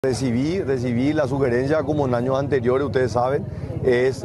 Recibí la sugerencia, como en años anteriores, ustedes saben, es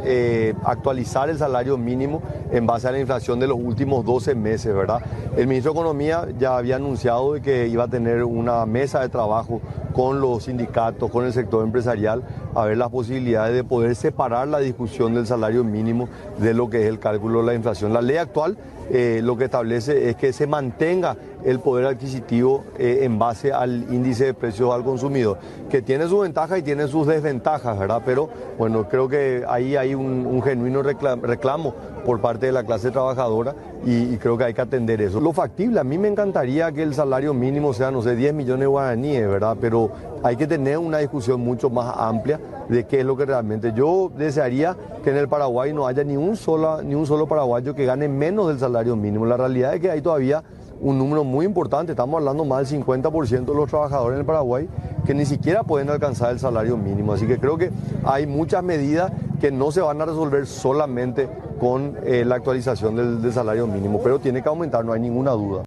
actualizar el salario mínimo en base a la inflación de los últimos 12 meses, ¿verdad? El ministro de Economía ya había anunciado de que iba a tener una mesa de trabajo con los sindicatos, con el sector empresarial, a ver las posibilidades de poder separar la discusión del salario mínimo de lo que es el cálculo de la inflación. La ley actual lo que establece es que se mantenga el poder adquisitivo en base al índice de precios al consumidor, que tiene sus ventajas y tiene sus desventajas, ¿verdad? Pero bueno, creo que ahí hay un genuino reclamo por parte de la clase trabajadora y creo que hay que atender eso. Lo factible, a mí me encantaría que el salario mínimo sea, no sé, 10 millones de guaraníes, ¿verdad? Pero hay que tener una discusión mucho más amplia de qué es lo que realmente. Yo desearía que en el Paraguay no haya ni un solo paraguayo que gane menos del salario mínimo. La realidad es que hay todavía un número muy importante, estamos hablando más del 50% de los trabajadores en el Paraguay que ni siquiera pueden alcanzar el salario mínimo. Así que creo que hay muchas medidas que no se van a resolver solamente con la actualización del salario mínimo, pero tiene que aumentar, no hay ninguna duda.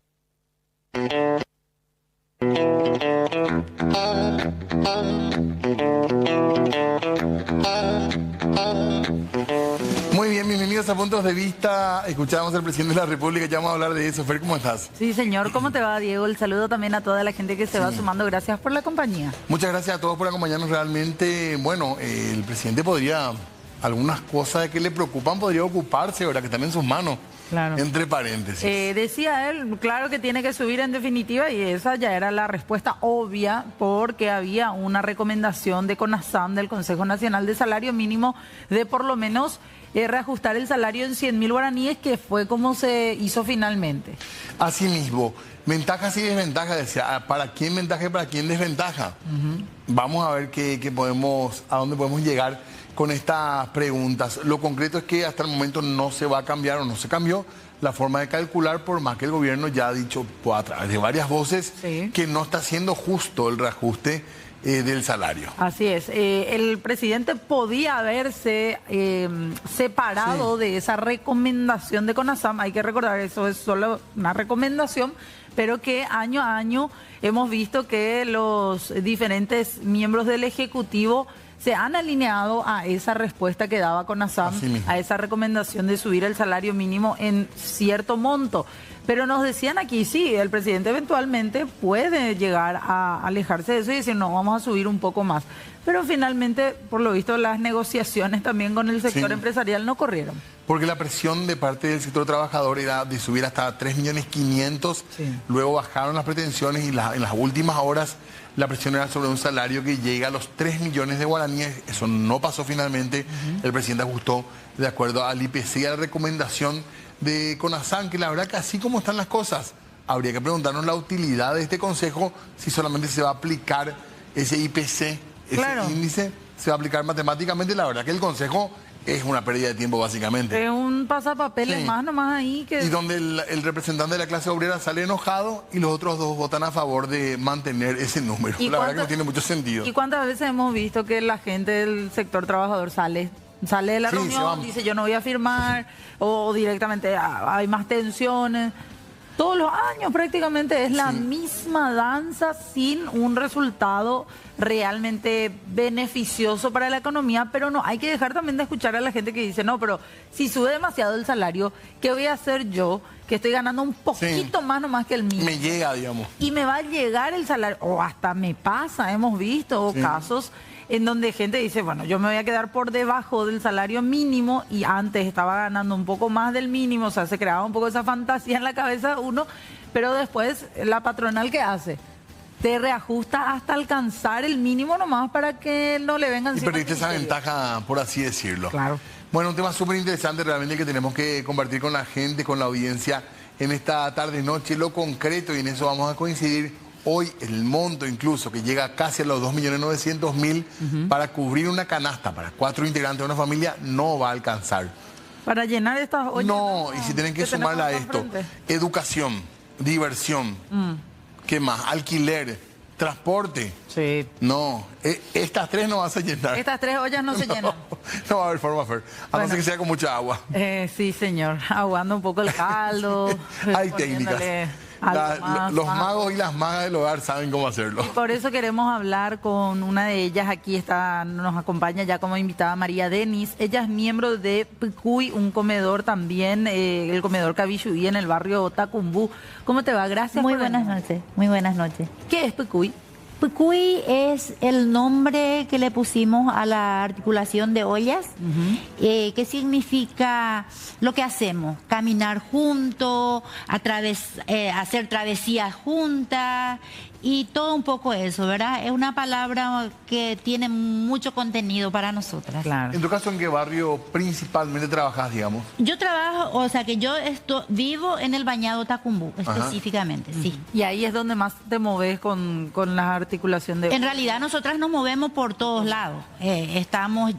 Muy bien, bienvenidos a Puntos de Vista. Escuchamos al presidente de la República, ya vamos a hablar de eso. Fer, ¿cómo estás? Sí, señor. ¿Cómo te va, Diego? El saludo también a toda la gente que se va sumando. Gracias por la compañía. Muchas gracias a todos por acompañarnos. Realmente, bueno, el presidente podría, algunas cosas de que le preocupan, podría ocuparse, ¿verdad? Que están en sus manos. Claro. Entre paréntesis. Decía él, claro que tiene que subir en definitiva, y esa ya era la respuesta obvia, porque había una recomendación de CONASAM, del Consejo Nacional de Salario Mínimo, de por lo menos reajustar el salario en 100.000 guaraníes, que fue como se hizo finalmente. Asimismo, ventajas y desventajas, decía, ¿para quién ventaja y para quién desventaja? Vamos a ver a dónde podemos llegar con estas preguntas. Lo concreto es que hasta el momento no se va a cambiar o no se cambió la forma de calcular, por más que el gobierno ya ha dicho a través de varias voces que no está siendo justo el reajuste del salario. Así es. El presidente podía haberse separado de esa recomendación de CONASAM. Hay que recordar, eso es solo una recomendación, pero que año a año hemos visto que los diferentes miembros del Ejecutivo se han alineado a esa respuesta que daba CONASAM, a esa recomendación de subir el salario mínimo en cierto monto. Pero nos decían aquí, sí, el presidente eventualmente puede llegar a alejarse de eso y decir, no, vamos a subir un poco más. Pero finalmente, por lo visto, las negociaciones también con el sector empresarial no corrieron. Porque la presión de parte del sector trabajador era de subir hasta 3.500.000, luego bajaron las pretensiones y en las últimas horas la presión era sobre un salario que llega a los 3 millones de guaraníes. Eso no pasó finalmente. El presidente ajustó de acuerdo al IPC y a la recomendación de CONASAM, que la verdad que así como están las cosas, habría que preguntarnos la utilidad de este consejo, si solamente se va a aplicar ese IPC, ese índice, se va a aplicar matemáticamente. La verdad que el consejo es una pérdida de tiempo, básicamente. Es un pasapapeles más nomás ahí que... Y donde el representante de la clase obrera sale enojado y los otros dos votan a favor de mantener ese número. La verdad que no tiene mucho sentido. ¿Y cuántas veces hemos visto que la gente del sector trabajador sale de la reunión, dice yo no voy a firmar, o directamente hay más tensiones? Todos los años prácticamente es la misma danza sin un resultado realmente beneficioso para la economía. Pero no, hay que dejar también de escuchar a la gente que dice, no, pero si sube demasiado el salario, ¿qué voy a hacer yo, que estoy ganando un poquito más nomás que el mínimo? Me llega, digamos. Y me va a llegar el salario, o hasta me pasa, hemos visto casos en donde gente dice, bueno, yo me voy a quedar por debajo del salario mínimo, y antes estaba ganando un poco más del mínimo, o sea, se creaba un poco esa fantasía en la cabeza de uno, pero después la patronal, ¿qué hace? Te reajusta hasta alcanzar el mínimo nomás para que no le vengan... Y perdiste esa ventaja, por así decirlo. Claro. Bueno, un tema súper interesante realmente que tenemos que compartir con la gente, con la audiencia en esta tarde-noche, lo concreto, y en eso vamos a coincidir. Hoy el monto incluso que llega casi a los 2.900.000 para cubrir una canasta para 4 integrantes de una familia no va a alcanzar. Para llenar estas ollas. No, y si tienen que sumarle a esto, educación, diversión, ¿qué más? Alquiler, transporte. No, estas tres no vas a llenar. Estas 3 ollas no se llenan. No va a haber forma, Fer. A no ser que sea con mucha agua. Sí, señor. Aguando un poco el caldo. Hay técnicas. Los magos y las magas del hogar saben cómo hacerlo. Y por eso queremos hablar con una de ellas. Aquí está, nos acompaña ya como invitada María Denis. Ella es miembro de Picuy, un comedor también, el comedor Cabiyuí en el barrio Tacumbú. ¿Cómo te va? Gracias. Muy buenas noches, muy buenas noches. ¿Qué es Picuy? Picuy es el nombre que le pusimos a la articulación de ollas, que significa lo que hacemos, caminar juntos, hacer travesías juntas y todo un poco eso, ¿verdad? Es una palabra que tiene mucho contenido para nosotras. Claro. En tu caso, ¿en qué barrio principalmente trabajas, digamos? Yo trabajo, o sea que yo vivo en el Bañado Tacumbú, específicamente, sí. Y ahí es donde más te moves con la articulación de... En realidad nosotras nos movemos por todos lados. Estamos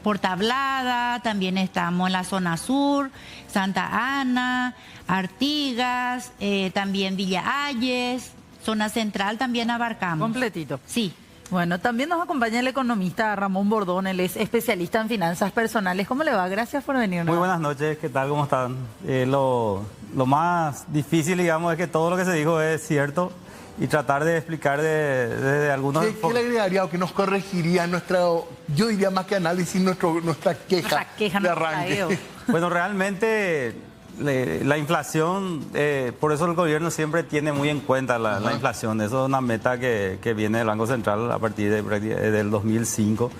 por Tablada, también estamos en la zona sur, Santa Ana, Artigas, también Villa Ayes, zona central también abarcamos. Completito. Sí. Bueno, también nos acompaña el economista Ramón Bordón, él es especialista en finanzas personales. ¿Cómo le va? Gracias por venir. Muy buenas noches, ¿qué tal? ¿Cómo están? Lo más difícil, digamos, es que todo lo que se dijo es cierto y tratar de explicar desde algunos... ¿Qué le agregaría o qué nos corregiría yo diría más que análisis, nuestra queja de arranque? Bueno, realmente la inflación, por eso el gobierno siempre tiene muy en cuenta la inflación. Eso es una meta que viene del Banco Central a partir del 2005.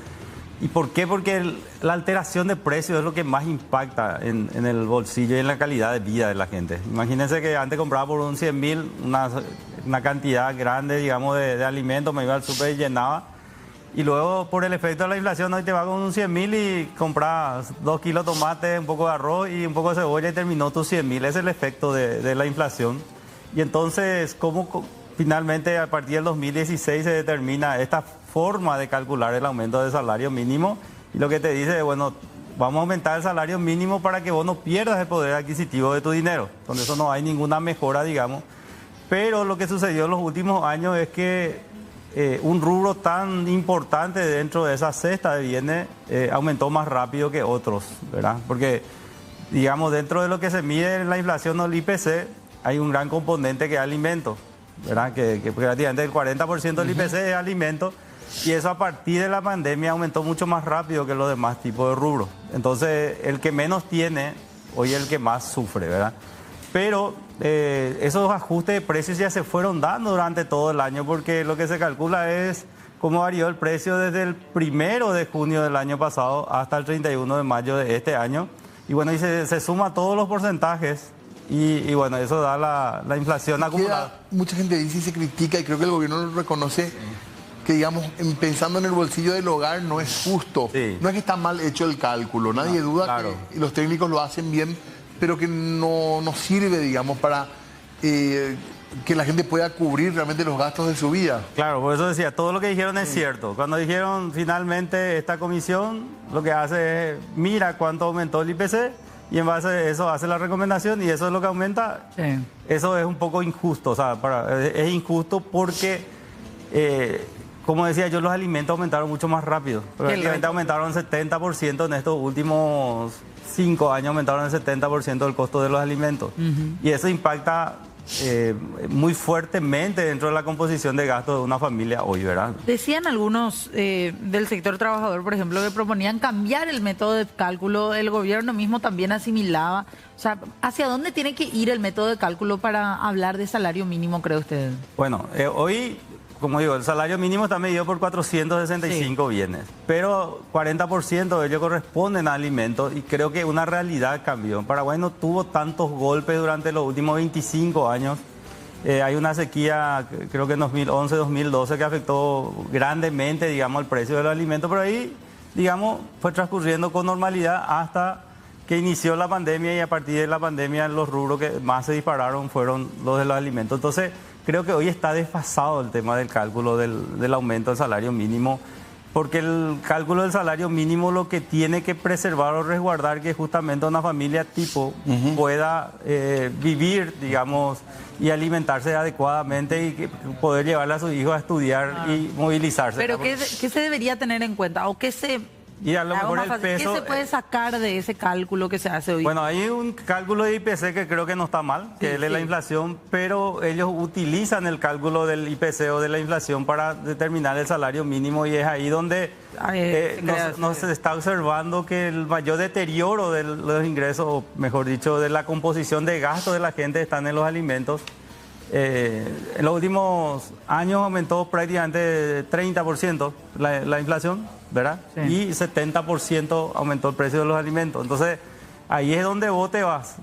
¿Y por qué? Porque la alteración de precios es lo que más impacta en el bolsillo y en la calidad de vida de la gente. Imagínense que antes compraba por un 100.000 una cantidad grande, digamos, de alimentos, me iba al súper y llenaba. Y luego, por el efecto de la inflación, hoy te va con un 100.000 y compras 2 kilos de tomate, un poco de arroz y un poco de cebolla y terminó tus 100.000. Ese es el efecto de la inflación. Y entonces, ¿cómo finalmente a partir del 2016 se determina esta forma de calcular el aumento del salario mínimo? Y lo que te dice, bueno, vamos a aumentar el salario mínimo para que vos no pierdas el poder adquisitivo de tu dinero. Con eso no hay ninguna mejora, digamos. Pero lo que sucedió en los últimos años es que un rubro tan importante dentro de esa cesta de bienes aumentó más rápido que otros, ¿verdad? Porque, digamos, dentro de lo que se mide la inflación o el IPC, hay un gran componente que es alimento, ¿verdad? Que prácticamente el 40% del IPC es alimento, y eso a partir de la pandemia aumentó mucho más rápido que los demás tipos de rubros. Entonces, el que menos tiene, hoy es el que más sufre, ¿verdad? Pero esos ajustes de precios ya se fueron dando durante todo el año, porque lo que se calcula es cómo varió el precio desde el 1 de junio del año pasado hasta el 31 de mayo de este año. Y bueno, y se suma todos los porcentajes y bueno, eso da la inflación acumulada. Mucha gente dice y se critica, y creo que el gobierno lo reconoce, que digamos, pensando en el bolsillo del hogar no es justo. Sí. No es que está mal hecho el cálculo, nadie duda claro. que los técnicos lo hacen bien, pero que no sirve, digamos, para que la gente pueda cubrir realmente los gastos de su vida. Claro, por eso decía, todo lo que dijeron es cierto. Cuando dijeron finalmente esta comisión, lo que hace es, mira cuánto aumentó el IPC, y en base a eso hace la recomendación, y eso es lo que aumenta. Sí. Eso es un poco injusto, o sea, es injusto porque, como decía yo, los alimentos aumentaron mucho más rápido. Prácticamente aumentaron 70% en estos últimos 5 años, aumentaron el 70% del costo de los alimentos. Y eso impacta muy fuertemente dentro de la composición de gastos de una familia hoy, ¿verdad? Decían algunos del sector trabajador, por ejemplo, que proponían cambiar el método de cálculo. El gobierno mismo también asimilaba. O sea, ¿hacia dónde tiene que ir el método de cálculo para hablar de salario mínimo, cree usted? Bueno, hoy, como digo, el salario mínimo está medido por 465 bienes, pero 40% de ellos corresponden a alimentos, y creo que una realidad cambió. Paraguay no tuvo tantos golpes durante los últimos 25 años. Hay una sequía, creo que en 2011, 2012, que afectó grandemente, digamos, el precio de los alimentos, pero ahí, digamos, fue transcurriendo con normalidad hasta que inició la pandemia, y a partir de la pandemia los rubros que más se dispararon fueron los de los alimentos. Entonces, creo que hoy está desfasado el tema del cálculo del aumento del salario mínimo, porque el cálculo del salario mínimo lo que tiene que preservar o resguardar que justamente una familia tipo pueda vivir, digamos, y alimentarse adecuadamente, y poder llevarle a sus hijos a estudiar y movilizarse. Pero ¿qué se debería tener en cuenta? ¿O qué se Y a lo Hago mejor más el fácil. peso... ¿Qué se puede sacar de ese cálculo que se hace hoy? Bueno, hay un cálculo de IPC que creo que no está mal, que es la inflación, pero ellos utilizan el cálculo del IPC o de la inflación para determinar el salario mínimo y es ahí donde se está observando que el mayor deterioro de los ingresos, o mejor dicho, de la composición de gastos de la gente están en los alimentos. En los últimos años aumentó prácticamente 30% la inflación, ¿verdad? Sí. Y 70% aumentó el precio de los alimentos. Entonces, ahí es donde vos te vas.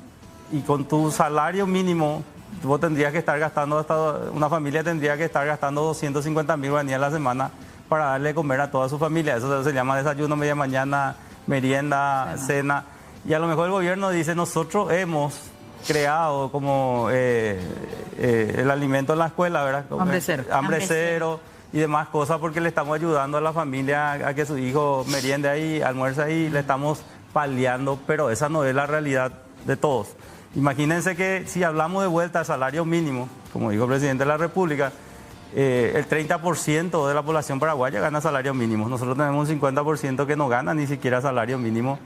Y con tu salario mínimo, vos tendrías que estar gastando, una familia tendría que estar gastando 250.000 guaraníes a la semana para darle de comer a toda su familia. Eso se llama desayuno, media mañana, merienda, cena. Y a lo mejor el gobierno dice, nosotros hemos creado como el alimento en la escuela, ¿verdad? Hambre cero y demás cosas, porque le estamos ayudando a la familia a que su hijo meriende ahí, almuerce ahí, le estamos paliando, pero esa no es la realidad de todos. Imagínense que si hablamos de vuelta al salario mínimo, como dijo el presidente de la República, el 30% de la población paraguaya gana salario mínimo. Nosotros tenemos un 50% que no gana ni siquiera salario mínimo.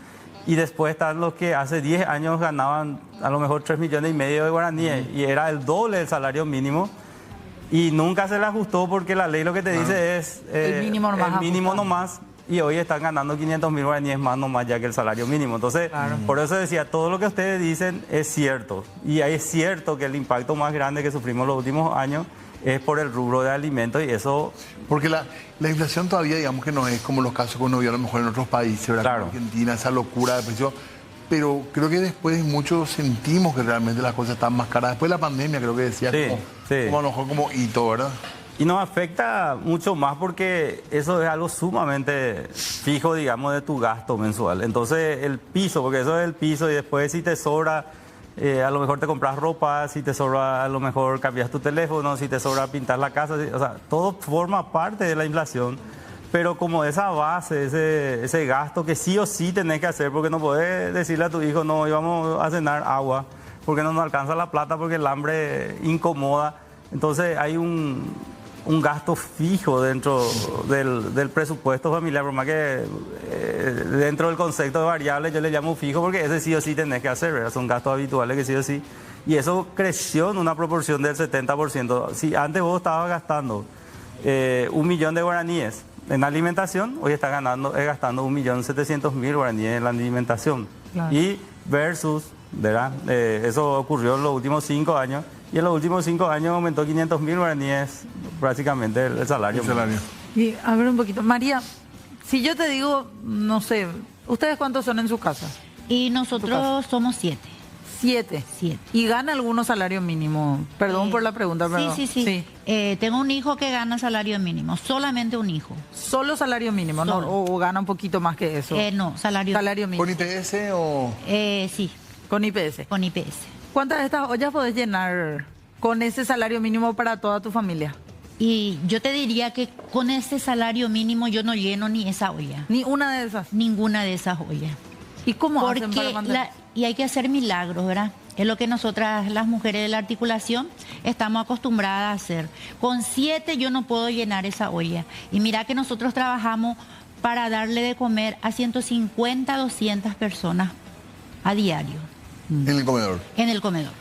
Y después están los que hace 10 años ganaban a lo mejor 3,5 millones de guaraníes y era el doble del salario mínimo y nunca se le ajustó porque la ley lo que te dice es el mínimo nomás y hoy están ganando 500.000 guaraníes más nomás ya que el salario mínimo. Entonces, por eso decía, todo lo que ustedes dicen es cierto y ahí es cierto que el impacto más grande que sufrimos los últimos años es por el rubro de alimentos y eso... Porque la inflación todavía, digamos que no es como los casos que uno vio a lo mejor en otros países, ¿verdad? Claro. Como Argentina, esa locura de precio. Pero creo que después muchos sentimos que realmente las cosas están más caras. Después de la pandemia creo que decía como a lo mejor como hito, ¿verdad? Y nos afecta mucho más porque eso es algo sumamente fijo, digamos, de tu gasto mensual. Entonces el piso, porque eso es el piso y después si te sobra... a lo mejor te compras ropa, si te sobra a lo mejor cambias tu teléfono, si te sobra pintar la casa, o sea, todo forma parte de la inflación, pero como esa base, ese gasto que sí o sí tenés que hacer, porque no podés decirle a tu hijo, no, hoy vamos a cenar agua, porque no nos alcanza la plata, porque el hambre incomoda, entonces hay un gasto fijo dentro del presupuesto familiar, por más que dentro del concepto de variables yo le llamo fijo porque ese sí o sí tenés que hacer, ¿verdad? Son gastos habituales que sí o sí. Y eso creció en una proporción del 70%. Si antes vos estabas gastando 1 millón de guaraníes en alimentación, hoy estás gastando 1.700.000 guaraníes en la alimentación. Claro. Y versus, ¿verdad? Eso ocurrió en los últimos 5 años. Y en los últimos 5 años aumentó 500.000 guaraníes prácticamente el salario. Y a ver un poquito. María, si yo te digo, no sé, ¿ustedes cuántos son en su casa? Y nosotros somos 7. 7. ¿Y gana alguno salario mínimo? Perdón por la pregunta, pero... Sí. Tengo un hijo que gana salario mínimo, solamente un hijo. ¿Solo salario mínimo? ¿No? ¿O gana un poquito más que eso? No, salario mínimo. ¿Con IPS o...? Sí. ¿Con IPS? Con IPS. ¿Cuántas de estas ollas podés llenar con ese salario mínimo para toda tu familia? Y yo te diría que con ese salario mínimo yo no lleno ni esa olla. ¿Ni una de esas? Ninguna de esas ollas. ¿Y cómo hacen para mandar? Y hay que hacer milagros, ¿verdad? Es lo que nosotras, las mujeres de la articulación, estamos acostumbradas a hacer. Con 7 yo no puedo llenar esa olla. Y mira que nosotros trabajamos para darle de comer a 150, 200 personas a diario. ¿En el comedor? En el comedor.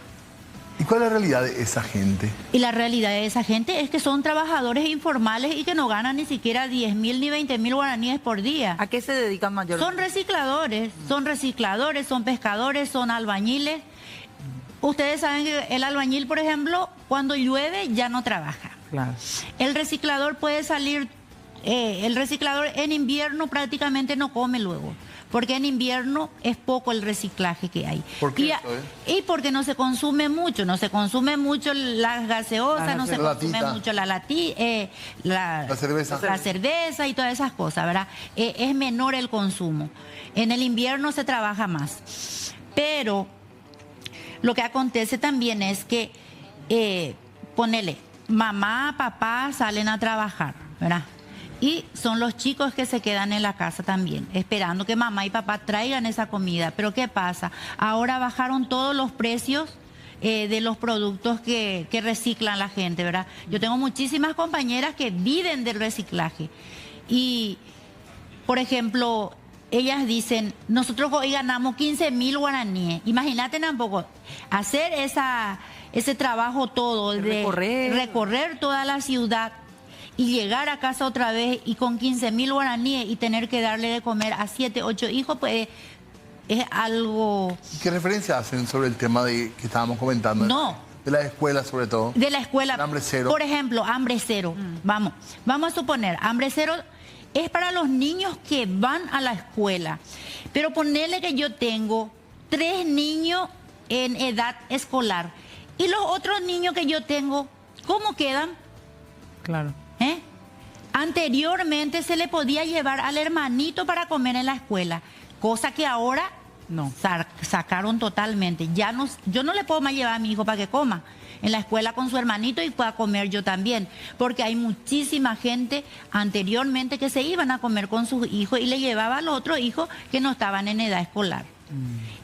¿Y cuál es la realidad de esa gente? Y la realidad de esa gente es que son trabajadores informales y que no ganan ni siquiera 10.000 ni 20.000 guaraníes por día. ¿A qué se dedican mayormente? Son recicladores, son pescadores, son albañiles. Ustedes saben que el albañil, por ejemplo, cuando llueve ya no trabaja. Claro. El reciclador puede salir, el reciclador en invierno prácticamente no come luego. Porque en invierno es poco el reciclaje que hay. ¿Por qué? Y porque no se consume mucho, las gaseosas, no se consume mucho la cerveza y todas esas cosas, ¿verdad? Es menor el consumo. En el invierno se trabaja más. Pero lo que acontece también es que, ponele, mamá, papá salen a trabajar, ¿verdad? Y son los chicos que se quedan en la casa también, esperando que mamá y papá traigan esa comida. Pero ¿qué pasa? Ahora bajaron todos los precios de los productos que reciclan la gente, ¿verdad? Yo tengo muchísimas compañeras que viven del reciclaje. Y, por ejemplo, ellas dicen, nosotros hoy ganamos 15.000 guaraníes. Imagínate tampoco, hacer ese trabajo todo de recorrer toda la ciudad y llegar a casa otra vez y con 15.000 guaraníes y tener que darle de comer a 7, 8 hijos, pues es algo... ¿Qué referencia hacen sobre el tema que estábamos comentando? No. De la escuela, sobre todo. De la escuela. Hambre cero. Por ejemplo, hambre cero. Vamos a suponer, hambre cero es para los niños que van a la escuela. Pero ponerle que yo tengo 3 niños en edad escolar. Y los otros niños que yo tengo, ¿cómo quedan? Claro. Anteriormente se le podía llevar al hermanito para comer en la escuela, cosa que ahora no sacaron totalmente. Yo no le puedo más llevar a mi hijo para que coma en la escuela con su hermanito y pueda comer yo también, porque hay muchísima gente anteriormente que se iban a comer con sus hijos y le llevaba a los otros hijos que no estaban en edad escolar.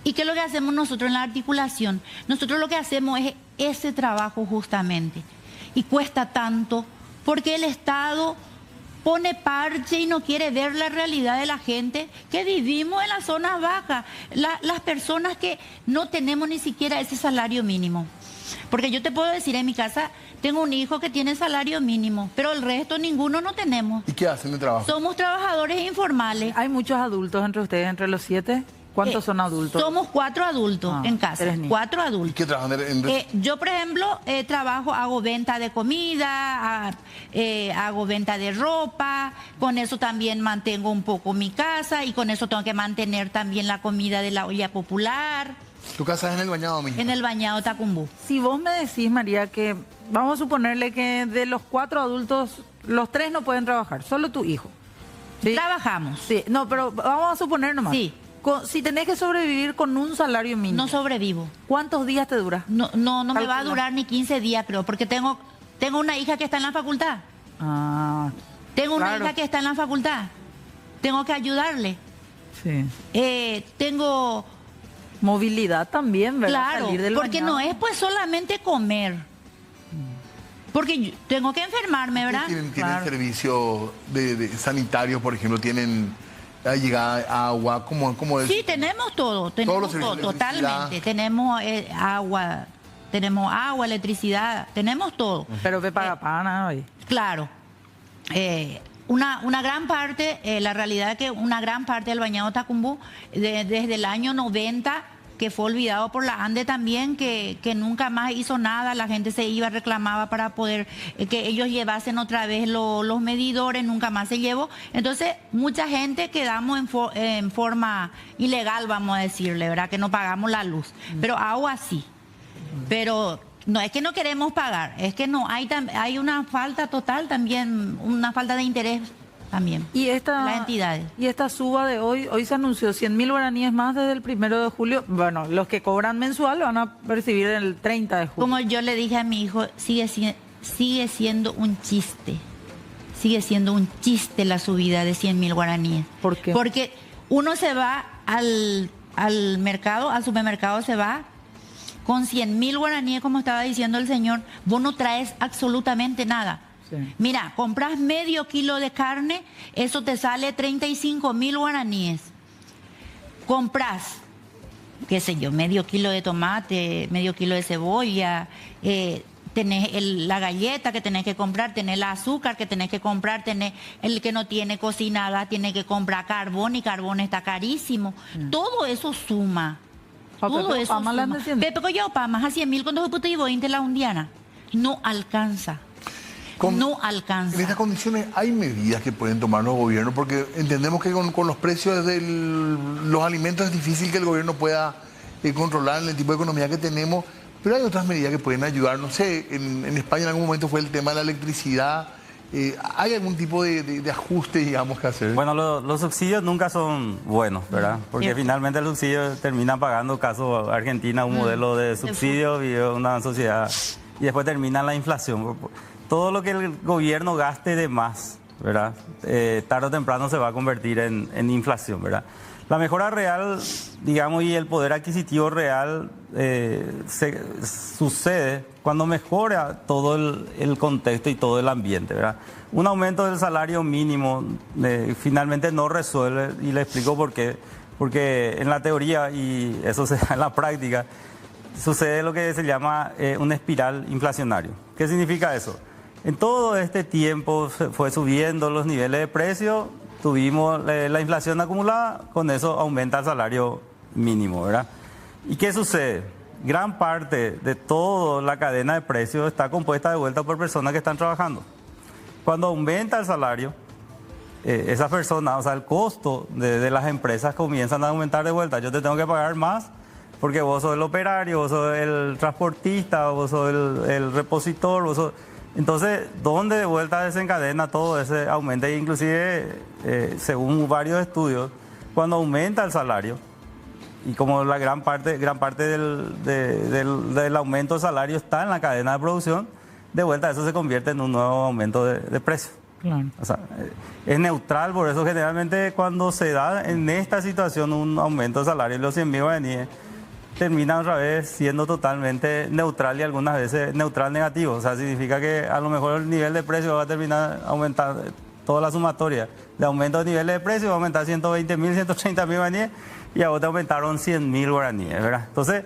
¿Y qué es lo que hacemos nosotros en la articulación? Nosotros lo que hacemos es ese trabajo justamente. Y cuesta tanto porque el Estado pone parche y no quiere ver la realidad de la gente que vivimos en las zonas bajas, las personas que no tenemos ni siquiera ese salario mínimo. Porque yo te puedo decir, en mi casa tengo un hijo que tiene salario mínimo, pero el resto ninguno no tenemos. ¿Y qué hacen de trabajo? Somos trabajadores informales. ¿Hay muchos adultos entre ustedes, entre los 7? ¿Cuántos son adultos? Somos 4 adultos en casa, 4 adultos. ¿Y qué trabajan yo, por ejemplo, trabajo, hago venta de comida, hago venta de ropa, con eso también mantengo un poco mi casa y con eso tengo que mantener también la comida de la olla popular. ¿Tu casa es en el Bañado, mija? En el Bañado Tacumbú. Si vos me decís, María, que vamos a suponerle que de los 4 adultos, los 3 no pueden trabajar, solo tu hijo. ¿Sí? Trabajamos. Sí, no, pero vamos a suponer nomás. Sí. Si tenés que sobrevivir con un salario mínimo. No sobrevivo. ¿Cuántos días te dura? No me va a durar ni 15 días, creo, porque tengo una hija que está en la facultad. Tengo una hija que está en la facultad. Tengo que ayudarle. Sí. Tengo... Movilidad también, ¿verdad? Claro, Salir del porque bañado. no es pues solamente comer. Porque yo tengo que enfermarme, ¿verdad? ¿Tienen servicios de sanitarios, por ejemplo? ¿Tienen llegada agua? ¿Cómo es? Sí, tenemos todo. Tenemos todo, totalmente. Tenemos agua, electricidad, tenemos todo. Pero ve para pana hoy. Claro. Una gran parte, la realidad es que una gran parte del Bañado Tacumbú, desde el año 90, que fue olvidado por la ANDE también, que nunca más hizo nada, la gente se iba, reclamaba para poder que ellos llevasen otra vez los medidores, nunca más se llevó. Entonces, mucha gente quedamos en forma ilegal, vamos a decirle, ¿verdad? Que no pagamos la luz. Pero agua sí. Pero... no es que no queremos pagar, es que no hay una falta total también, una falta de interés también. Y las entidades. Y esta suba de hoy se anunció 100.000 guaraníes más desde el 1 de julio. Bueno, los que cobran mensual van a percibir el 30 de julio. Como yo le dije a mi hijo, sigue siendo un chiste. Sigue siendo un chiste la subida de 100.000 guaraníes. ¿Por qué? Porque uno se va al mercado, al supermercado se va con 100.000 guaraníes, como estaba diciendo el señor, vos no traes absolutamente nada. Sí. Mira, compras medio kilo de carne, eso te sale 35.000 guaraníes. Compras, qué sé yo, medio kilo de tomate, medio kilo de cebolla, tenés la galleta que tenés que comprar, tenés el azúcar que tenés que comprar, tenés el que no tiene cocinada, tiene que comprar carbón y carbón está carísimo. Todo eso suma. Todo eso suma. Pepe Collao Pamas a 100.000 cuando se puto y voy la undiana. No alcanza. No alcanza. En estas condiciones hay medidas que pueden tomar los gobiernos, porque entendemos que con los precios de los alimentos es difícil que el gobierno pueda controlar el tipo de economía que tenemos, pero hay otras medidas que pueden ayudar. No sé, en España en algún momento fue el tema de la electricidad. ¿Hay algún tipo de ajuste, digamos, que hacer? Bueno, los subsidios nunca son buenos, ¿verdad? Porque finalmente el subsidio termina pagando, caso Argentina, un modelo de subsidio, vive una sociedad, y después termina la inflación. Todo lo que el gobierno gaste de más, ¿verdad? Tarde o temprano se va a convertir en inflación, ¿verdad? La mejora real, digamos, y el poder adquisitivo real sucede cuando mejora todo el contexto y todo el ambiente, ¿verdad? Un aumento del salario mínimo finalmente no resuelve, y le explico por qué. Porque en la teoría, y eso se da en la práctica, sucede lo que se llama una espiral inflacionario. ¿Qué significa eso? En todo este tiempo se fue subiendo los niveles de precio, tuvimos la inflación acumulada, con eso aumenta el salario mínimo, ¿verdad? ¿Y qué sucede? Gran parte de toda la cadena de precios está compuesta de vuelta por personas que están trabajando. Cuando aumenta el salario, esas personas, o sea, el costo de las empresas comienzan a aumentar de vuelta. Yo te tengo que pagar más porque vos sos el operario, vos sos el transportista, vos sos el repositor, vos sos... Entonces, ¿dónde de vuelta desencadena todo ese aumento? E inclusive, según varios estudios, cuando aumenta el salario, y como la gran parte del aumento de salario está en la cadena de producción, de vuelta eso se convierte en un nuevo aumento de precio. Claro. O sea, es neutral, por eso generalmente cuando se da en esta situación un aumento de salario, los 100.000 guaraníes termina otra vez siendo totalmente neutral y algunas veces neutral negativo. O sea, significa que a lo mejor el nivel de precio va a terminar aumentando, toda la sumatoria de aumento de niveles de precio va a aumentar 120.000, 130.000 guaraníes, y a vos te aumentaron 100.000 guaraníes, ¿verdad? Entonces,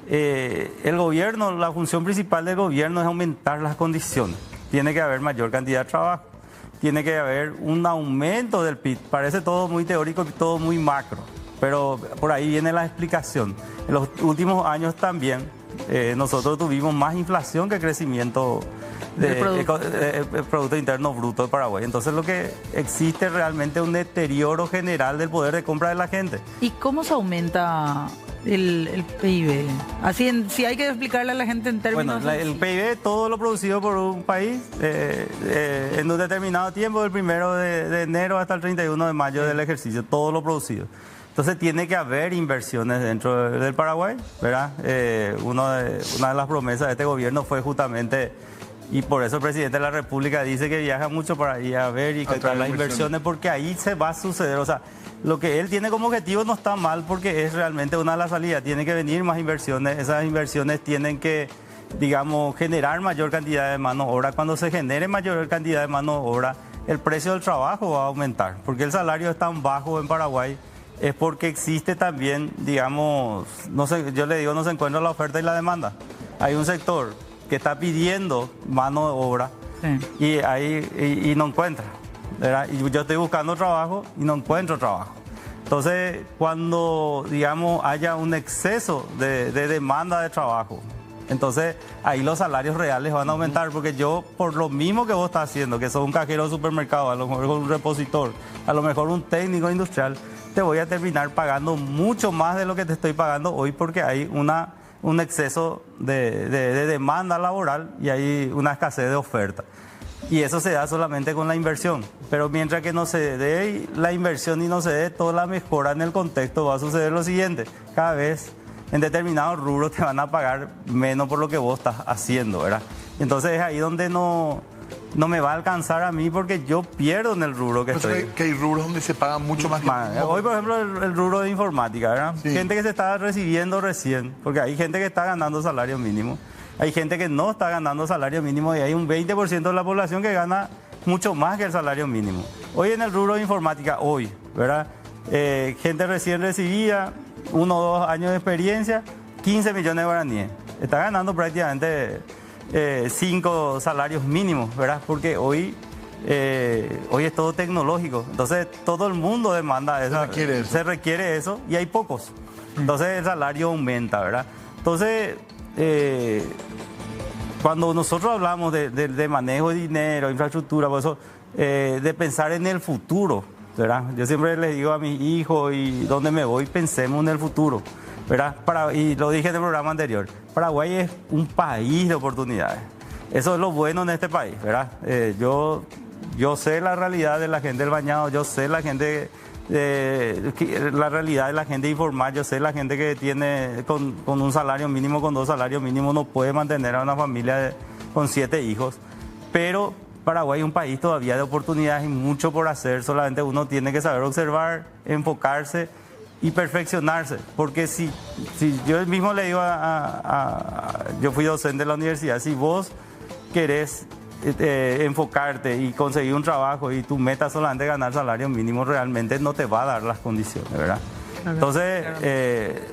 el gobierno, la función principal del gobierno es aumentar las condiciones. Tiene que haber mayor cantidad de trabajo, tiene que haber un aumento del PIB. Parece todo muy teórico y todo muy macro, pero por ahí viene la explicación. En los últimos años también nosotros tuvimos más inflación que crecimiento del Producto Interno Bruto de Paraguay. Entonces lo que existe realmente es un deterioro general del poder de compra de la gente. ¿Y cómo se aumenta el PIB? Así, si hay que explicarle a la gente en términos... Bueno, el PIB, todo lo producido por un país en un determinado tiempo, del 1 de enero hasta el 31 de mayo del ejercicio, todo lo producido. Entonces tiene que haber inversiones dentro del Paraguay, ¿verdad? Una de las promesas de este gobierno fue justamente, y por eso el presidente de la República dice que viaja mucho para ir a ver y captar las inversiones, porque ahí se va a suceder. O sea, lo que él tiene como objetivo no está mal, porque es realmente una de las salidas. Tiene que venir más inversiones, esas inversiones tienen que, digamos, generar mayor cantidad de mano de obra. Cuando se genere mayor cantidad de mano de obra, el precio del trabajo va a aumentar, porque el salario es tan bajo en Paraguay. Es porque existe también, digamos, no sé, yo le digo, no se encuentra la oferta y la demanda. Hay un sector que está pidiendo mano de obra, sí, y no encuentra, ¿verdad? Y yo estoy buscando trabajo y no encuentro trabajo. Entonces, cuando, digamos, haya un exceso de demanda de trabajo, entonces ahí los salarios reales van a aumentar, porque yo, por lo mismo que vos estás haciendo, que sos un cajero de supermercado, a lo mejor un repositor, a lo mejor un técnico industrial, te voy a terminar pagando mucho más de lo que te estoy pagando hoy, porque hay un exceso de demanda laboral y hay una escasez de oferta. Y eso se da solamente con la inversión. Pero mientras que no se dé la inversión y no se dé toda la mejora en el contexto, va a suceder lo siguiente. Cada vez en determinados rubros te van a pagar menos por lo que vos estás haciendo, ¿verdad? Entonces es ahí donde no me va a alcanzar a mí, porque yo pierdo en el rubro que estoy. Que hay rubros donde se paga mucho más. Hoy, por ejemplo, el rubro de informática, ¿verdad? Sí. Gente que se está recibiendo recién, porque hay gente que está ganando salario mínimo, hay gente que no está ganando salario mínimo, y hay un 20% de la población que gana mucho más que el salario mínimo. Hoy en el rubro de informática, ¿verdad? Gente recién recibida, 1 o 2 años de experiencia, 15 millones de guaraníes. Está ganando prácticamente 5 salarios mínimos, ¿verdad? Porque hoy es todo tecnológico, entonces todo el mundo demanda eso, se requiere eso, y hay pocos, entonces el salario aumenta, ¿verdad? Entonces, cuando nosotros hablamos de manejo de dinero, infraestructura, por eso, de pensar en el futuro, ¿verdad? Yo siempre les digo a mis hijos, y donde me voy, pensemos en el futuro, ¿verdad? Y lo dije en el programa anterior, Paraguay es un país de oportunidades. Eso es lo bueno en este país, ¿verdad? Yo sé la realidad de la gente del Bañado, yo sé la realidad de la gente informal, yo sé la gente que tiene con un salario mínimo, con 2 salarios mínimos, no puede mantener a una familia con 7 hijos, pero Paraguay es un país todavía de oportunidades y mucho por hacer. Solamente uno tiene que saber observar, enfocarse y perfeccionarse. Porque si yo mismo le digo yo fui docente de la universidad, si vos querés enfocarte y conseguir un trabajo y tu meta solamente ganar salario mínimo, realmente no te va a dar las condiciones, ¿verdad? Entonces,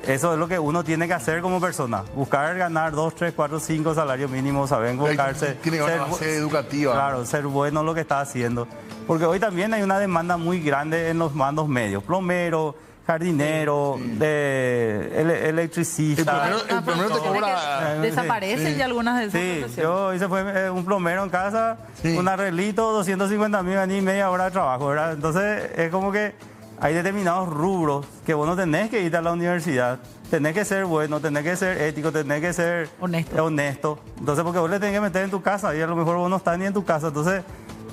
eso es lo que uno tiene que hacer como persona. Buscar ganar 2, 3, 4, 5 salarios mínimos, saber enfocarse. Tiene una base educativa. Claro, ser bueno en lo que está haciendo. Porque hoy también hay una demanda muy grande en los mandos medios. Plomero, jardinero, electricista. El plomero te cobra. Desaparecen ya algunas de esas profesiones. Yo hice fue un plomero en casa, un arreglito, 250.000, gané media hora de trabajo, ¿verdad? Entonces, es como que hay determinados rubros que vos no tenés que ir a la universidad. Tenés que ser bueno, tenés que ser ético, tenés que ser honesto. Entonces, porque vos le tenés que meter en tu casa y a lo mejor vos no estás ni en tu casa. Entonces,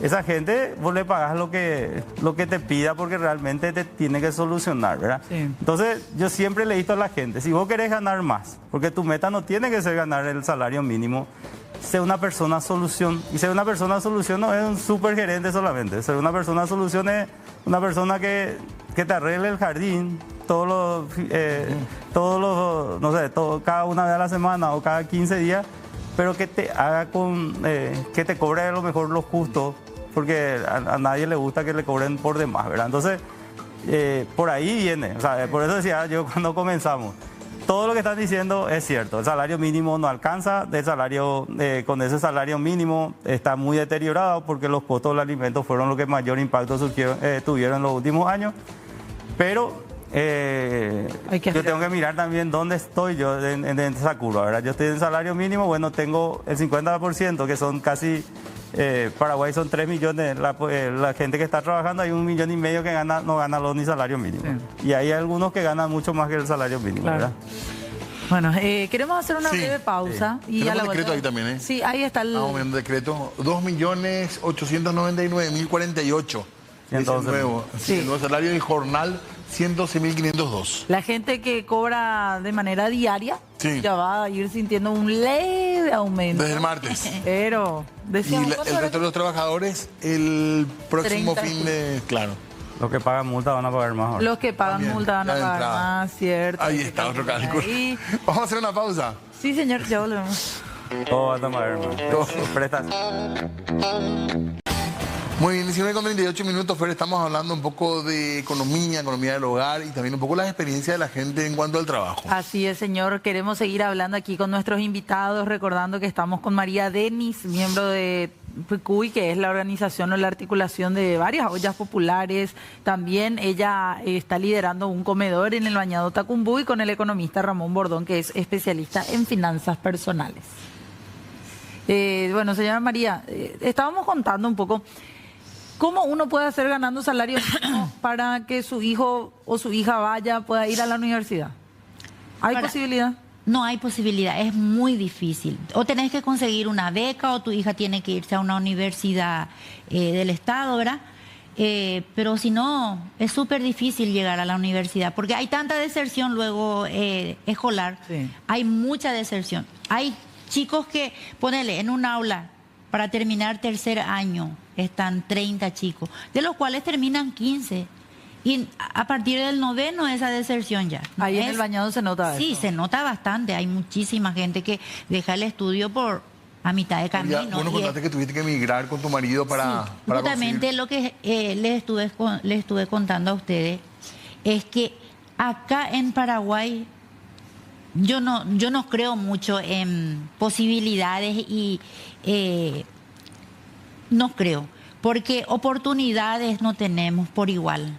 esa gente, vos le pagás lo que te pida porque realmente te tiene que solucionar, ¿verdad? Sí. Entonces, yo siempre le he dicho a la gente, si vos querés ganar más, porque tu meta no tiene que ser ganar el salario mínimo, sé una persona solución. Y ser una persona solución no es un supergerente solamente. Ser una persona solución es una persona que te arregle el jardín todos los, no sé, cada una vez a la semana o cada 15 días, pero que te haga que te cobre a lo mejor lo justo, porque a nadie le gusta que le cobren por demás, ¿verdad? Entonces, por ahí viene, o sea, por eso decía yo cuando comenzamos, todo lo que están diciendo es cierto, el salario mínimo no alcanza, con ese salario mínimo está muy deteriorado porque los costos del alimento fueron los que mayor impacto tuvieron en los últimos años, pero yo tengo que mirar también dónde estoy yo en esa curva, ¿verdad? Yo estoy en salario mínimo, bueno, tengo el 50%, que son casi, Paraguay son 3 millones, la gente que está trabajando, hay 1,5 millones que no gana ni salario mínimo. Sí. Y hay algunos que ganan mucho más que el salario mínimo, claro. ¿Verdad? Bueno, queremos hacer una breve pausa. Y tenemos el decreto ahí también, ¿eh? Sí, ahí está el... Vamos viendo el decreto, 2.899.048. Entonces, el nuevo salario y jornal, 111.502. La gente que cobra de manera diaria ya va a ir sintiendo un leve aumento. Desde el martes. Pero... Y el resto de los trabajadores, el próximo 30. fin de... Claro. Los que pagan multa van a pagar más ahora. Los que pagan También, multa van a pagar entrada. más, cierto. Ahí está otro cálculo. Ahí. Vamos a hacer una pausa. Sí, señor, ya volvemos. Todo va a tomar, hermano. Prestas. Muy bien, 19:38 Fer, estamos hablando un poco de economía del hogar y también un poco la experiencia de la gente en cuanto al trabajo. Así es, señor. Queremos seguir hablando aquí con nuestros invitados, recordando que estamos con María Denis, miembro de PCUY, que es la organización o la articulación de varias ollas populares. También ella está liderando un comedor en el Bañado Tacumbuy con el economista Ramón Bordón, que es especialista en finanzas personales. Bueno, señora María, estábamos contando un poco cómo uno puede hacer ganando salario mínimo para que su hijo o su hija pueda ir a la universidad. ¿Hay posibilidad? No hay posibilidad, es muy difícil. O tenés que conseguir una beca o tu hija tiene que irse a una universidad del Estado, ¿verdad? Pero si no, es súper difícil llegar a la universidad porque hay tanta deserción luego escolar. Sí. Hay mucha deserción. Hay chicos que, ponele, en un aula para terminar tercer año están 30 chicos, de los cuales terminan 15. Y a partir del noveno esa deserción ya. Ahí en el Bañado se nota Sí, eso. se nota bastante. Hay muchísima gente que deja el estudio a mitad de camino. Ya, bueno, contaste que tuviste que emigrar con tu marido para justamente lo que les estuve contando a ustedes es que acá en Paraguay yo no creo mucho en posibilidades y no creo, porque oportunidades no tenemos por igual.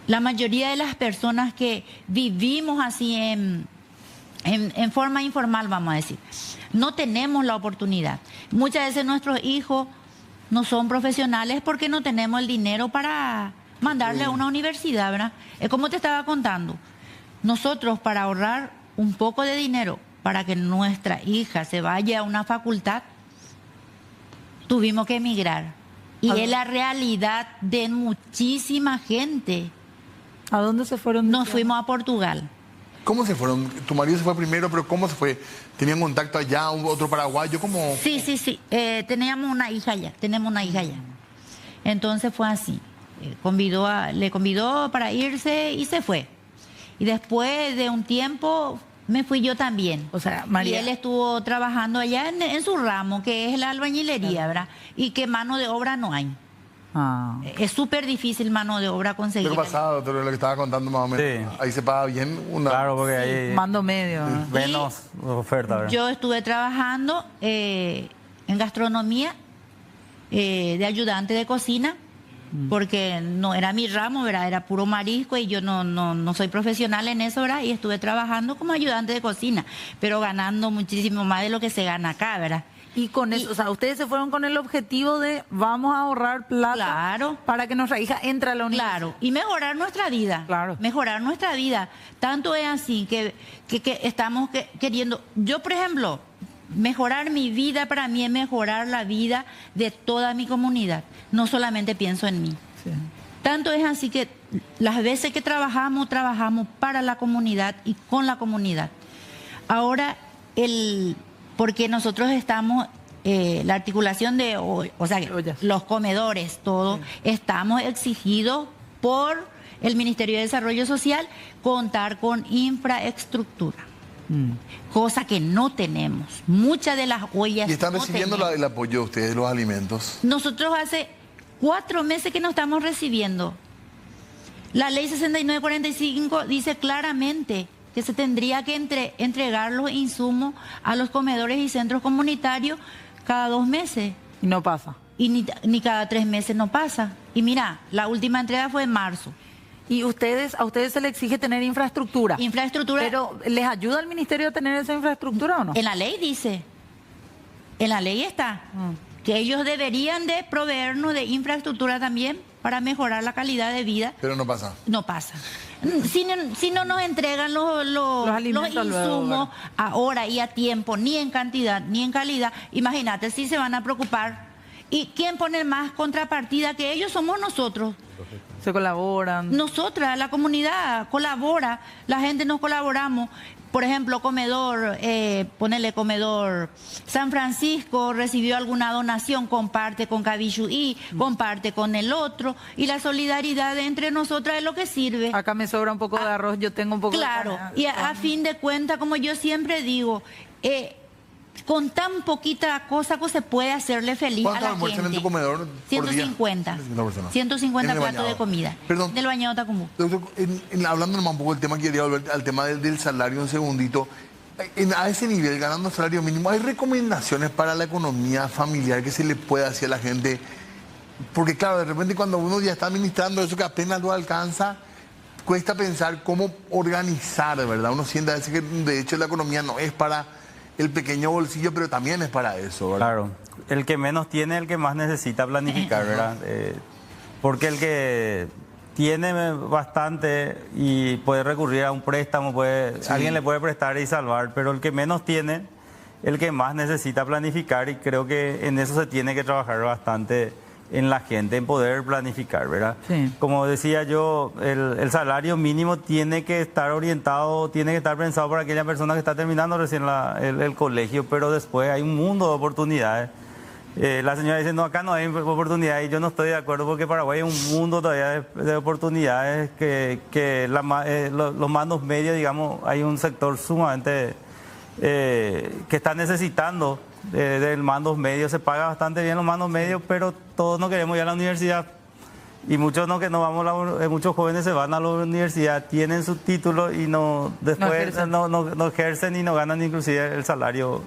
La mayoría de las personas que vivimos así en forma informal, vamos a decir, no tenemos la oportunidad. Muchas veces nuestros hijos no son profesionales porque no tenemos el dinero para mandarle a una universidad, ¿verdad? Es como te estaba contando. Nosotros, para ahorrar un poco de dinero para que nuestra hija se vaya a una facultad, tuvimos que emigrar. Y es la realidad de muchísima gente. ¿A dónde se fueron? Nos fuimos a Portugal. ¿Cómo se fueron? Tu marido se fue primero, pero ¿cómo se fue? ¿Tenían contacto allá, otro paraguayo? ¿Cómo? Sí. Teníamos una hija allá, Entonces fue así. Le convidó para irse y se fue. Y después de un tiempo me fui yo también. O sea, Y María, él estuvo trabajando allá en su ramo, que es la albañilería, ¿verdad? Y que mano de obra no hay. ah, Es súper difícil mano de obra Lo conseguir. que pasaba, doctor, lo que estaba contando más o menos. Sí. Ahí se paga bien una... Claro, porque hay mando medio. ¿no? menos oferta, ¿verdad? Yo estuve trabajando en gastronomía de ayudante de cocina, porque no era mi ramo, ¿verdad? Era puro marisco y yo no soy profesional en eso, ¿verdad? Y estuve trabajando como ayudante de cocina, pero ganando muchísimo más de lo que se gana acá, ¿verdad? Y con eso, o sea, ustedes se fueron con el objetivo de vamos a ahorrar plata Claro. para que nuestra hija entre a la universidad. Claro, y mejorar nuestra vida. Claro. Mejorar nuestra vida. Tanto es así que estamos queriendo. Yo, por ejemplo, mejorar mi vida para mí es mejorar la vida de toda mi comunidad. No solamente pienso en mí. Sí. Tanto es así que las veces que trabajamos para la comunidad y con la comunidad. Ahora, porque nosotros estamos, la articulación de, o sea, Ollas. los comedores, todo, estamos exigidos por el Ministerio de Desarrollo Social contar con infraestructura. Cosa que no tenemos. Muchas de las ollas. ¿Y están no recibiendo tenemos. el apoyo de ustedes, los alimentos? Nosotros hace 4 meses que no estamos recibiendo. La ley 6945 dice claramente que se tendría que entregar los insumos a los comedores y centros comunitarios cada 2 meses. Y no pasa. Y ni cada 3 meses no pasa. Y mira, la última entrega fue en marzo. Y a ustedes se les exige tener infraestructura. Infraestructura. Pero ¿les ayuda el ministerio a tener esa infraestructura o no? En la ley dice, en la ley está, que ellos deberían de proveernos de infraestructura también para mejorar la calidad de vida. Pero no pasa. No pasa. Si no nos entregan los alimentos luego, insumos ahora y a tiempo, ni en cantidad ni en calidad, imagínate si se van a preocupar. ¿Y quién pone más contrapartida que ellos? Somos nosotros. Se colaboran. Nosotras, la comunidad colabora, la gente nos colaboramos. Por ejemplo, comedor San Francisco recibió alguna donación, comparte con Cabiyuí, comparte con el otro, y la solidaridad entre nosotras es lo que sirve. Acá me sobra un poco de arroz, yo tengo un poco Claro, de carne. y a fin de cuentas, como yo siempre digo, con tan poquita cosa que se puede hacerle feliz a ¿Cuántos la almuerzan gente. en tu comedor por día? 150. 150 personas. 150 En el platos de bañado. comida. Perdón. Del bañado Tacumbú. Doctor, hablando nomás un poco del tema, quería volver al tema del salario un segundito. A ese nivel, ganando salario mínimo, ¿hay recomendaciones para la economía familiar que se le pueda hacer a la gente? Porque claro, de repente cuando uno ya está administrando eso que apenas lo alcanza, cuesta pensar cómo organizar, ¿verdad? Uno siente a veces que de hecho la economía no es para el pequeño bolsillo, pero también es para eso, ¿verdad? Claro, el que menos tiene, el que más necesita planificar, ¿verdad? Porque el que tiene bastante y puede recurrir a un préstamo, alguien le puede prestar y salvar, pero el que menos tiene, el que más necesita planificar, y creo que en eso se tiene que trabajar bastante en la gente, en poder planificar, ¿verdad? Sí. Como decía yo, el salario mínimo tiene que estar orientado, tiene que estar pensado para aquella persona que está terminando recién el colegio, pero después hay un mundo de oportunidades. La señora dice, no, acá no hay oportunidades, y yo no estoy de acuerdo porque Paraguay es un mundo todavía de oportunidades que los mandos medios, digamos, hay un sector sumamente que está necesitando del mandos medios, se paga bastante bien los mandos medios, pero todos no queremos ir a la universidad. Y muchos muchos jóvenes se van a la universidad, tienen sus títulos y después no ejercen y no ganan inclusive el salario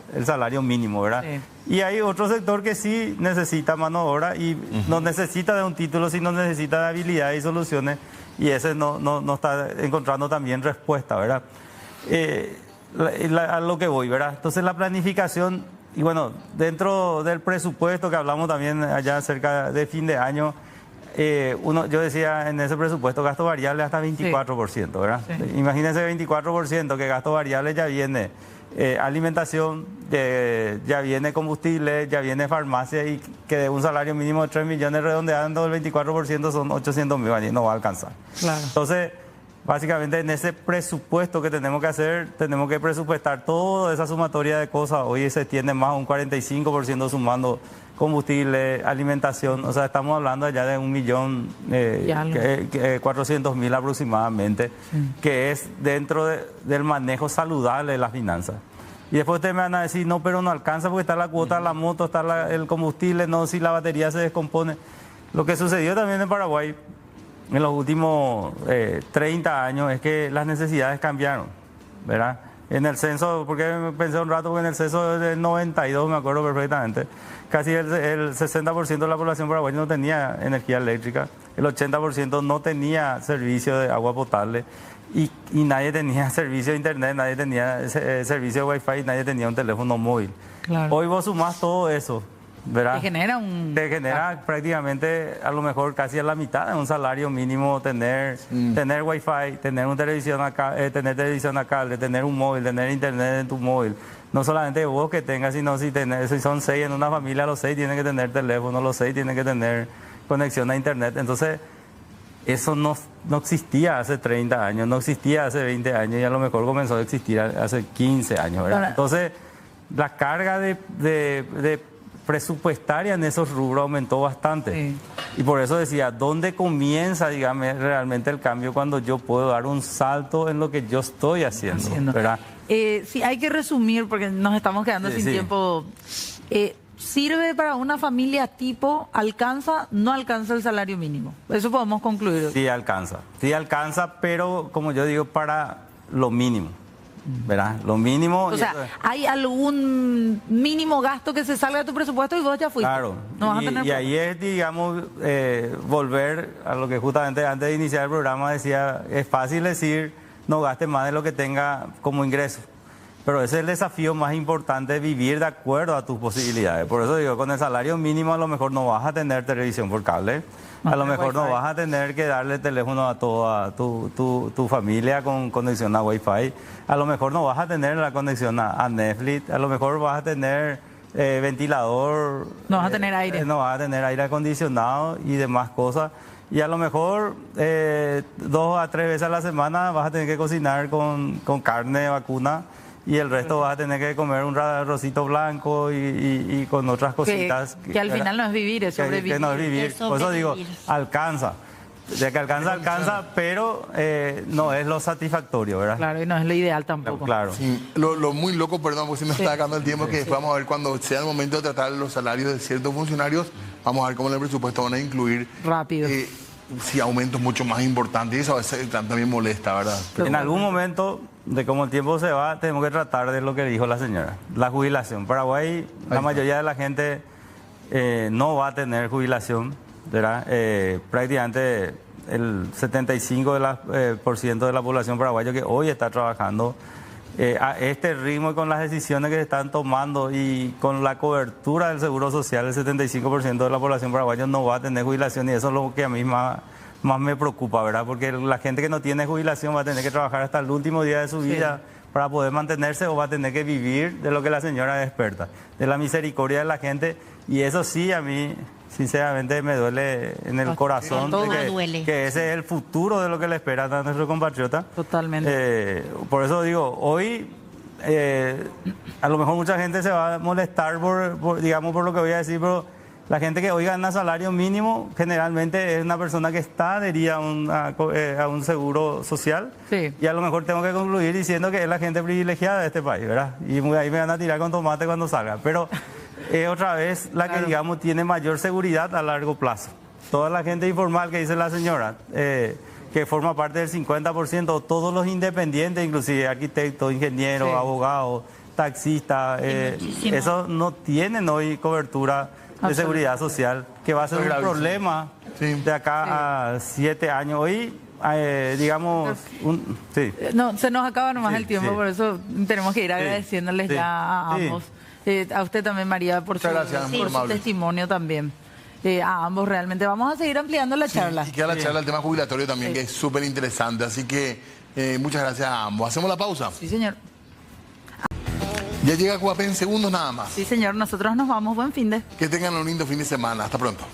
mínimo, ¿verdad? Sí. Y hay otro sector que sí necesita mano de obra y no necesita de un título, sino necesita de habilidades y soluciones, y ese no está encontrando también respuesta, ¿verdad? A lo que voy, ¿verdad? Entonces la planificación, y bueno, dentro del presupuesto que hablamos también allá cerca de fin de año, yo decía en ese presupuesto gasto variable hasta 24%, ¿verdad? Sí. Imagínense 24%, que gasto variable ya viene alimentación, ya viene combustible, ya viene farmacia, y que de un salario mínimo de 3 millones redondeando el 24% son 800.000, no va a alcanzar. Claro. Entonces, básicamente en ese presupuesto que tenemos que hacer, tenemos que presupuestar toda esa sumatoria de cosas. Hoy se tiene más un 45% sumando combustible, alimentación, o sea, estamos hablando ya de 1.400.000 aproximadamente, que es dentro del manejo saludable de las finanzas. Y después ustedes me van a decir, no, pero no alcanza porque está la cuota de la moto, está el combustible, no, si la batería se descompone. Lo que sucedió también en Paraguay en los últimos 30 años es que las necesidades cambiaron, ¿verdad? En el censo, porque pensé un rato, porque en el censo del 92, me acuerdo perfectamente, casi el 60% de la población paraguaya no tenía energía eléctrica, el 80% no tenía servicio de agua potable y nadie tenía servicio de internet, nadie tenía servicio de wifi, nadie tenía un teléfono móvil. Claro. Hoy vos sumás todo eso, ¿verdad? Te genera prácticamente a lo mejor casi a la mitad de un salario mínimo tener wifi, tener una televisión tener televisión a cable, tener un móvil, tener internet en tu móvil. No solamente vos que tengas, sino si son 6 en una familia, los 6 tienen que tener teléfono, los 6 tienen que tener conexión a internet. Entonces, eso no existía hace 30 años, no existía hace 20 años y a lo mejor comenzó a existir hace 15 años, ¿verdad? Entonces, la carga de presupuestaria en esos rubros aumentó bastante. Sí. Y por eso decía, ¿dónde comienza, dígame, realmente el cambio cuando yo puedo dar un salto en lo que yo estoy haciendo? ¿Verdad? Sí, hay que resumir porque nos estamos quedando sin tiempo. ¿Sirve para una familia tipo, alcanza, no alcanza el salario mínimo? Eso podemos concluir. Sí alcanza, pero como yo digo, para lo mínimo. ¿Verdad? Lo mínimo. O sea, ¿hay algún mínimo gasto que se salga de tu presupuesto y vos ya fuiste? Claro. No vas a tener y ahí es, digamos, volver a lo que justamente antes de iniciar el programa decía, es fácil decir, no gaste más de lo que tenga como ingreso. Pero ese es el desafío más importante, vivir de acuerdo a tus posibilidades. Por eso digo, con el salario mínimo a lo mejor no vas a tener televisión por cable. A lo mejor no vas a tener que darle teléfono a toda tu familia con conexión a Wi-Fi. A lo mejor no vas a tener la conexión a Netflix. A lo mejor vas a tener ventilador. No vas a tener aire. No vas a tener aire acondicionado y demás cosas. Y a lo mejor 2 a 3 veces a la semana vas a tener que cocinar con carne vacuna. Y el resto vas a tener que comer un arrocito blanco y con otras cositas. Que al final no es vivir, es sobrevivir. Que no es vivir. Por eso digo, alcanza. De que alcanza, pero no es lo satisfactorio, ¿verdad? Claro, y no es lo ideal tampoco. Claro. Sí, lo muy loco, perdón, porque se nos está acabando el tiempo, que después vamos a ver cuando sea el momento de tratar los salarios de ciertos funcionarios, vamos a ver cómo en el presupuesto van a incluir. Rápido. Sí, aumentos mucho más importantes y eso a veces también molesta, ¿verdad? Pero en algún momento, de cómo el tiempo se va, tenemos que tratar de lo que dijo la señora, la jubilación. Paraguay, la mayoría de la gente no va a tener jubilación, ¿verdad? Prácticamente el 75% de la población paraguaya que hoy está trabajando a este ritmo y con las decisiones que se están tomando y con la cobertura del seguro social, el 75% de la población paraguaya no va a tener jubilación y eso es lo que a mí más me preocupa, ¿verdad? Porque la gente que no tiene jubilación va a tener que trabajar hasta el último día de su vida para poder mantenerse o va a tener que vivir de lo que la señora desperta, de la misericordia de la gente y eso sí a mí sinceramente me duele en el corazón que ese es el futuro de lo que le espera a nuestro compatriota. Totalmente. Por eso digo, hoy a lo mejor mucha gente se va a molestar por lo que voy a decir, pero la gente que hoy gana salario mínimo generalmente es una persona que está adherida a un seguro social. Sí. Y a lo mejor tengo que concluir diciendo que es la gente privilegiada de este país, ¿verdad? Y ahí me van a tirar con tomate cuando salga. Pero otra vez la que, digamos, tiene mayor seguridad a largo plazo. Toda la gente informal que dice la señora, que forma parte del 50%, todos los independientes, inclusive arquitectos, ingenieros, abogados, taxistas, esos no tienen hoy cobertura de seguridad social, que va a ser un problema de acá a 7 años. Hoy, digamos, no, se nos acaba nomás el tiempo, por eso tenemos que ir agradeciéndoles ya a ambos. A usted también, María, por su testimonio también. A ambos realmente. Vamos a seguir ampliando la charla. Y queda la charla del tema jubilatorio también, que es súper interesante. Así que muchas gracias a ambos. ¿Hacemos la pausa? Sí, señor. Ya llega Cuapé en segundos nada más. Sí, señor. Nosotros nos vamos. Buen fin de. Que tengan un lindo fin de semana. Hasta pronto.